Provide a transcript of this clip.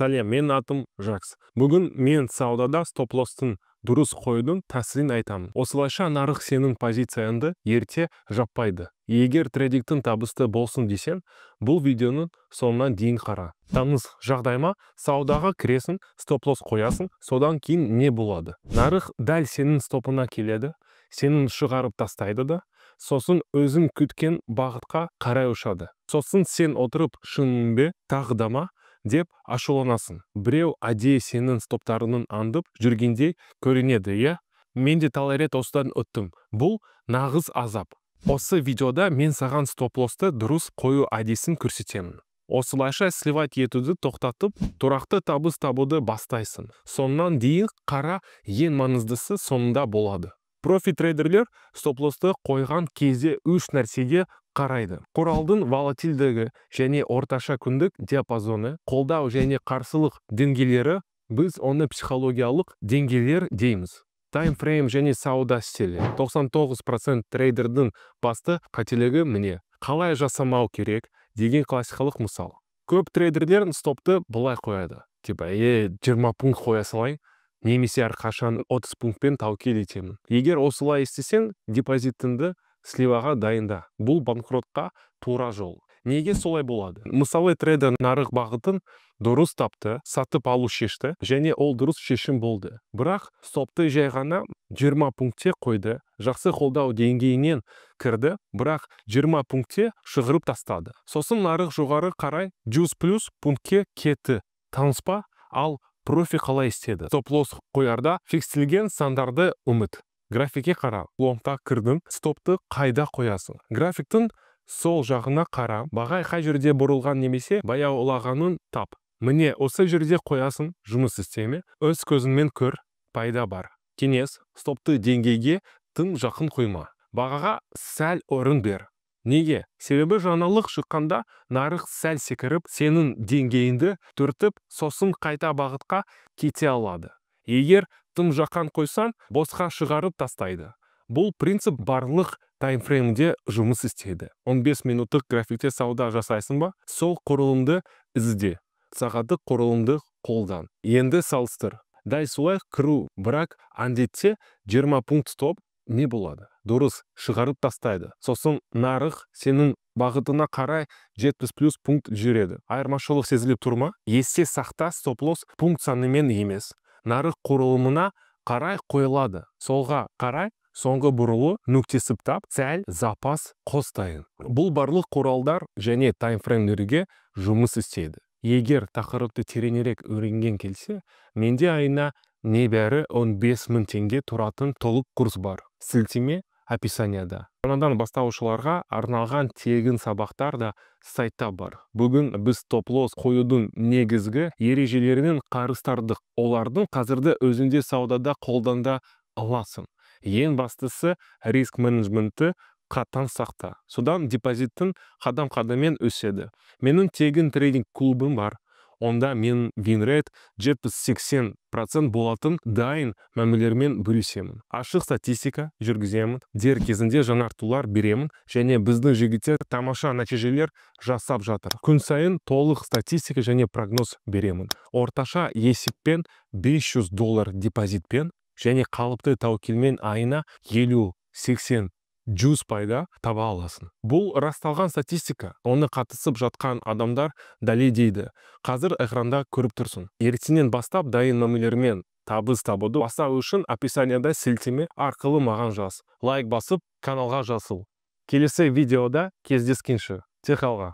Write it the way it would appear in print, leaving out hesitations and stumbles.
Сәлем, мен атым Жакс. Бүгін мен саудада стоп-лосстың дұрыс қоюдың тәсілін айтамын. Осылайша нарық сенің позицияңды ерте жаппайды. Егер трейдингтің табысты болсын десең, бұл видеоның соңына дейін қара. Тамыз жағдайма саудаға кіресің, стоп-лосс қоясың, содан кейін не болады? Нарық дәл сенің стопына келеді, сенің шығарып тастайды да, сосын өзің күткен бағытқа қарай ұшады. Сосын сен отырып шынымен тағдама деп ашуланасың. Біреу әдейі сенің стоптарының аңдып жүргендей көрінеді, иә? Мен де талай рет осыдан өттім. Бұл нағыз азап. Осы видеода мен саған стоп-лоссты дұрыс қою әдісін көрсетемін. Осылайша сливать етуді тоқтатып, тұрақты табыс табуды бастайсың. Соннан дейін қара ең маңыздысы соңында болады. Профи-трейдерлер стоп-лоссты қойған кезде үш нәрсеге қарайды. Құралдың волатильдігі және орташа күндік диапазоны, қолдау және қарсылық деңгейлері, біз оны психологиялық деңгейлер дейміз. Таймфрейм және сауда стилі. 99% трейдердің басты қателігі міне. Қалай жасамау керек деген классикалық мысал. Көп трейдерлер стопты былай қояды. Типа, 20 пункт қоя салайын, немесе әрқашан 30 пунктпен тәуекел етемін. Егер осылай істесең, депозитіңді сливаға дайында. Бұл банкротқа тура жол. Неге солай болады? Мысалы, трейдер нарық бағытын дұрыс тапты, сатып алу шешті, және ол дұрыс шешім болды. Бірақ стопты жай ғана 20 пунктте қойды, жақсы қолдау деңгейінен кірді, бірақ 20 пунктте шығырып тастады. Сосын нарық жоғары қарай 100+ пунктке кетті. Таныспа, ал профи қалай істеді? Стоп-лосс қоярда фикстелген сандарды үміт. Графикке қара, лонгқа кірдің, стопты қайда қоясың? Графиктің сол жағына қара, баға қай жерде бұрылған немесе баяулағанын тап. Міне осы жерде қоясың, жұмыс істеме, өз көзіңмен көр, пайда бар. Кеңес, стопты деңгейге тым жақын қойма. Бағаға сәл орын бер. Неге? Себебі жаңалық шыққанда нарық сәл секіріп, сенің деңгейіңді түртіп, сосын қайта бағытқа кете алады. Егер тым жақын қойсан, босқа шығарып тастайды. Бұл принцип барлық таймфреймде жұмыс істейді. 15 минуттық графикте сауда жасайсың ба? Сол құрылымды ізде. Сағаттық құрылымды қолдан. Енді салыстыр. Дәл солай кіру, бірақ әндетсе 20 пункт стоп не болады? Дұрыс шығарып тастайды. Сосын нарық сенің бағытына қарай 70+ пункт жүреді. Айырмашылық сезіліп тұрма? Есте сақта стоп-лосс пункт санымен емес. Нарық құрылымына қарай қойылады. Солға қарай соңғы бұрылу нүктесі тап, сәл запас қостайын. Бұл барлық құралдар және таймфреймдерге жұмыс істейді. Егер тақырыпты тереңірек үйренген келсе, менде айына небәрі 15.000 теңге тұратын толық курс бар. Сілтеме описанияда. Жаңадан бастаушыларға арналған тегін сабақтар да сайтта бар. Бүгін біз стоп-лосс қоюдың негізгі ережелерінен қарыстардық. Олардың қазірді өзінде саудада қолдана аласың. Ең бастысы риск менеджменті қатаң сақта. Содан депозиттің қадам-қадаммен өседі. Менің тегін трейдинг клубым бар. Онда мен вин-рейт 70-80% болатын дайын мәмілермен бөлісемін. Ашық статистика жүргіземін, дер кезінде жаңартулар беремін, және біздің жігіттер тамаша нәтижелер жасап жатыр. Күн сайын толық статистика және прогноз беремін. Орташа есеппен $500 депозитпен және қалыпты тәуекелмен айына 50-80 100 пайда таба аласың. Бұл расталған статистика. Оны қатысып жатқан адамдар дәлелдейді. Қазір экранда көріп тұрсың. Ертеңнен бастап дайын мәмілермен табыс табуды бастау үшін описанияда сілтеме арқылы маған жаз. Лайк басып, каналға жасыл. Келесі видеода кездескенше. Тек алға.